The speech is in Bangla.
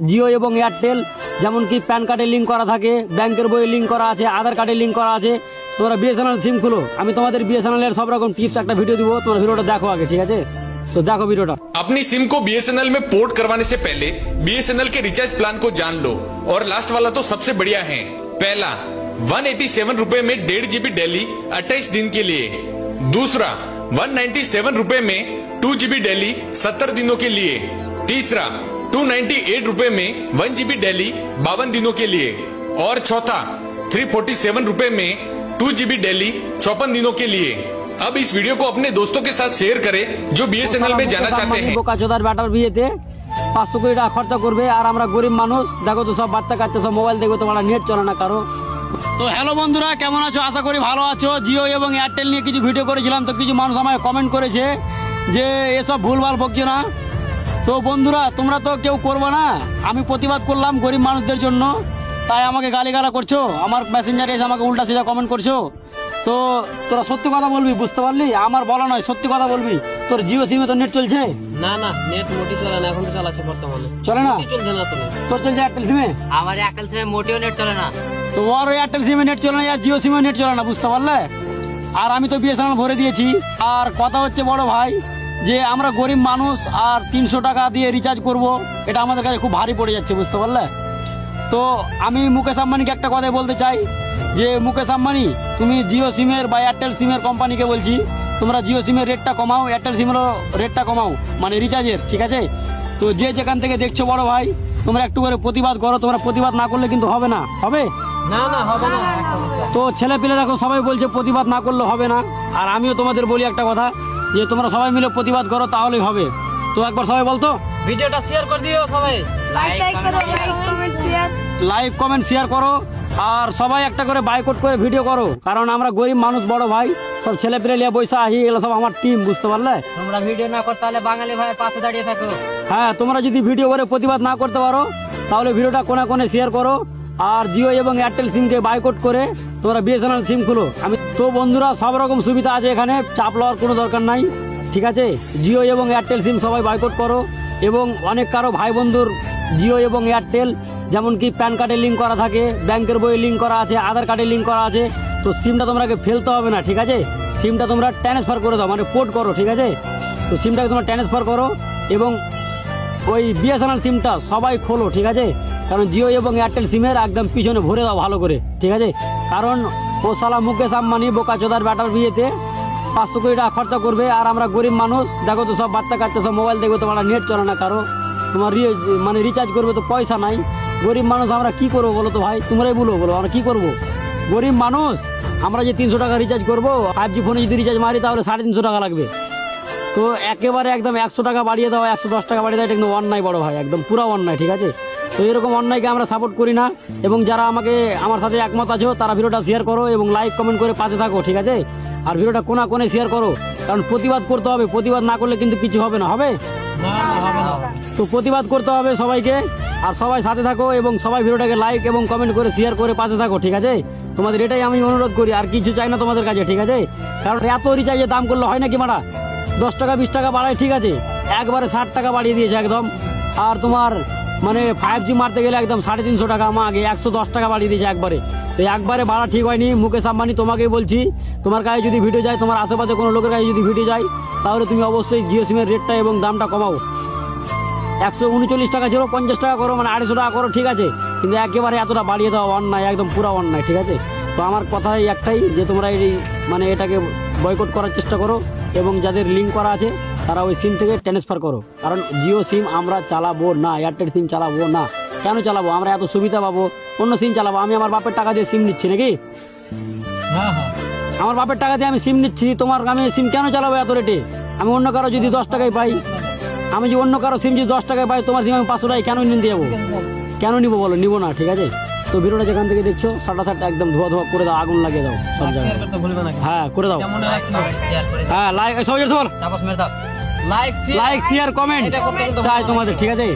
জিও এবং এয়ারটেল, যেমন কি প্যান কার্ডে লিঙ্ক করা থাকে, ব্যাংকের বইয়ে লিঙ্ক করা আছে, আধার কার্ডে লিঙ্ক করা আছে। তোমরা বিএসএনএল সিম খুলো, আমি তোমাদের বিএসএনএল এর সব রকম টিপস একটা ভিডিও দিব, তোমরা ভিডিওটা দেখো আগে, ঠিক আছে? तो देखो वीडियो। अपनी सिम को बीएसएनएल में पोर्ट करवाने से पहले बीएसएनएल के रिचार्ज प्लान को जान लो, और लास्ट वाला तो सबसे बढ़िया है। पहला 187 रुपए में 1.5 GB दिल्ली 28 दिन के लिए। दूसरा 197 रुपए में 2 GB दिल्ली 70 दिनों के लिए। तीसरा 298 रुपए में 1 GB दिल्ली 52 दिनों के लिए। और चौथा 347 रुपए में 2 GB दिल्ली 54 दिनों के लिए। अब इस वीडियो को अपने दोस्तों के साथ शेयर करें जो बीएसएनएल में जाना चाहते हैं। বোকাচোদার ব্যাটার বিয়েতে 500 কোটি টাকা খরচা করবে, আর আমরা গরিব মানুষ, দেখো তো সব বাচ্চা কাচ্চা সব মোবাইল দেখবে, তোমার নেট চলে না কারো। তো হ্যালো বন্ধুরা, কেমন আছো? আশা করি ভালো আছো। জিও এবং এয়ারটেল নিয়ে কিছু ভিডিও করেছিলাম, তো কিছু মানুষ আমায় কমেন্ট করেছে যে এসব ভুলভাল বকছো না। তো বন্ধুরা, তোমরা তো কেউ করবে না, আমি প্রতিবাদ করলাম গরিব মানুষদের জন্য, তাই আমাকে গালিগালা করছো, আমার মেসেঞ্জারে এসে আমাকে উল্টা সিধা কমেন্ট করছো। তো তোরা সত্যি কথা বলবি, বুঝতে পারলি? আমার বলা নয়, সত্যি কথা বলবি। তোর জিও সিমে তো নেট চলছে? না না, নেট মোটেও চলে না, এখন তো চালাচ্ছে বর্তমানে। চলে না? চলছে না তো। তোর চলছে এয়ারটেল সিমে? আমার এয়ারটেল সিমে মোটেও নেট চলে না। তো ওর এয়ারটেল সিমে নেট চলে না, আর জিও সিমে নেট চলে না, বুঝতে পারলে? আর আমি তো বিএসএনএল ভরে দিয়েছি। আর কথা হচ্ছে বড় ভাই, যে আমরা গরিব মানুষ আর 300 টাকা দিয়ে রিচার্জ করব, এটা আমাদের কাছে খুব ভারী পড়ে যাচ্ছে, বুঝতে পারলে? তো আমি মুকেশ আম্বানিকে একটা কথাই বলতে চাই, যে মুকেশ আম্বানি, তুমি জিও সিমের বা এয়ারটেল সিমের কোম্পানিকে বলছি, তোমরা জিও সিমের রেটটা কমাও, এয়ারটেল সিমেরও রেটটা কমাও, মানে রিচার্জের, ঠিক আছে? তো যে যেখান থেকে দেখছো বড় ভাই, তোমরা একটু করে প্রতিবাদ করো। তোমরা প্রতিবাদ না করলে কিন্তু হবে না। হবে না? না হবে না। তো ছেলে পেলে দেখো সবাই বলছে প্রতিবাদ না করলে হবে না, আর আমিও তোমাদের বলি একটা কথা, যে তোমরা সবাই মিলে প্রতিবাদ করো, তাহলেই হবে। তো একবার সবাই বলতো, ভিডিওটা শেয়ার করে দিও সবাই, লাইক কমেন্ট শেয়ার করো, আর সবাই একটা করে বাইকআউট করে ভিডিও করো, কারণ আমরা গরিব মানুষ বড় ভাই, সব ছেলে পেলে নিয়ে বৈশা আহি, এগুলো সব আমার টিম, বুঝতে পারলে? তোমরা ভিডিও না করতে তাহলে বাঙালি ভাইয়ের পাশে দাঁড়িয়ে থাকো। হ্যাঁ, তোমরা যদি ভিডিও করে প্রতিবাদ না করতে পারো, তাহলে ভিডিওটা কোনে কোনে শেয়ার করো, আর জিও এবং এয়ারটেল সিমকে বাইকআউট করে তোমরা বিএসএনএল সিম খুলো। আমি তো বন্ধুরা, সব রকম সুবিধা আছে এখানে, চাপ লওয়ার কোনো দরকার নাই, ঠিক আছে? জিও এবং এয়ারটেল সিম সবাই বাইকআউট করো, এবং অনেক কারো ভাই বন্ধুর জিও এবং এয়ারটেল, যেমন কি প্যান কার্ডে লিঙ্ক করা থাকে, ব্যাংকের বইয়ে লিঙ্ক করা আছে, আধার কার্ডে লিঙ্ক করা আছে, তো সিমটা তোমরাকে ফেলতে হবে না, ঠিক আছে? সিমটা তোমরা ট্রান্সফার করে দাও, মানে পোর্ট করো, ঠিক আছে? তো সিমটাকে তোমরা ট্রান্সফার করো, এবং ওই বিএসএনএল সিমটা সবাই খোলো, ঠিক আছে? কারণ জিও এবং এয়ারটেল সিমের একদম পিছনে ভরে দাও ভালো করে, ঠিক আছে? কারণ ও সালা মুকেশ আম্বানি বোকাচোদার ব্যাটার বিয়েতে 500 কোটি টাকা খরচা করবে, আর আমরা গরিব মানুষ, দেখো তো সব বাচ্চা কাচ্চা সব মোবাইল দেখবে, তোমার নেট চলে না কারো, তোমার মানে রিচার্জ করবে তো পয়সা নাই। গরিব মানুষ আমরা কি করবো বলো তো ভাই? তোমরাই বলো আমরা কি করবো? গরিব মানুষ আমরা যে 300 টাকা রিচার্জ করবো, 5G ফোনে যদি রিচার্জ মারি তাহলে 350 টাকা লাগবে। তো একেবারে একদম 100 টাকা বাড়িয়ে দাও, 110 টাকা বাড়িয়ে দাও, এটা কিন্তু অন্যায় বড় ভাই, একদম পুরো অন্যায়, ঠিক আছে? তো এরকম অন্যায়কে আমরা সাপোর্ট করি না, এবং যারা আমার সাথে একমত আছো, তারা ভিডিওটা শেয়ার করো এবং লাইক কমেন্ট করে পাশে থাকো, ঠিক আছে? আর ভিডিওটা কোনা কোনে শেয়ার করো, কারণ প্রতিবাদ করতে হবে, প্রতিবাদ না করলে কিন্তু কিছু হবে না। হবে? তো প্রতিবাদ করতে হবে সবাইকে, আর সবাই সাথে থাকো, এবং সবাই ভিডিওটাকে লাইক এবং কমেন্ট করে শেয়ার করে পাশে থাকো, ঠিক আছে? তোমাদের এটাই আমি অনুরোধ করি, আর কিছু চাই না তোমাদের কাছে, ঠিক আছে? কারণ এত রিচার্জের দাম করলে হয় নাকি মারা? 10 টাকা 20 টাকা বাড়ায়, ঠিক আছে? একবারে 60 টাকা বাড়িয়ে দিয়েছে একদম। আর তোমার মানে 5G মারতে গেলে একদম 350 টাকা, আমার আগে 110 টাকা বাড়িয়ে দিয়েছে একবারে। তো একবারে বাড়া ঠিক হয়নি। মুকেশ আম্বানি, তোমাকেই বলছি, তোমার কাছে যদি ভিডিও যায়, তোমার আশেপাশে কোনো লোকের কাছে যদি ভিডিও যায়, তাহলে তুমি অবশ্যই জিও সিমের রেটটা এবং দামটা কমাও। 139 টাকা ছিল, 50 টাকা করো, মানে 250 টাকা করো, ঠিক আছে? কিন্তু একেবারে এতটা বাড়িয়ে দেওয়া অন্যায়, একদম পুরো অন্যায়, ঠিক আছে? তো আমার কথাই একটাই, যে তোমরা এই মানে এটাকে বয়কট করার চেষ্টা করো, এবং যাদের লিঙ্ক করা আছে তারা ওই সিম থেকে ট্রান্সফার করো। কারণ জিও সিম আমরা চালাবো না, এয়ারটেল সিম চালাবো না। কেন চালাবো? আমরা এত সুবিধা পাবো, অন্য সিম চালাবো। আমি আমার বাপের টাকা দিয়ে সিম নিচ্ছি নাকি? আমার বাপের টাকা দিয়ে আমি সিম নিচ্ছি, তোমার আমি সিম কেন চালাবো এত রেটে? আমি অন্য কারো যদি 10 টাকায় পাই, আমি যে অন্য কারো সিম যদি 10 টাকায় পাই, তোমার সিম আমি 500 টাকায় কেন নিতে যাবো? কেন নিবো বলো? নিবো না, ঠিক আছে? তো ভিডিওটা যেখান থেকে দেখছো, সাটা একদম ধোয়া ধোয়া করে দাও, আগুন লাগিয়ে দাও সব জায়গায়। হ্যাঁ, করে দাও। হ্যাঁ, লাইক সবাই লাইক শেয়ার কমেন্ট চাই তোমাদের, ঠিক আছে?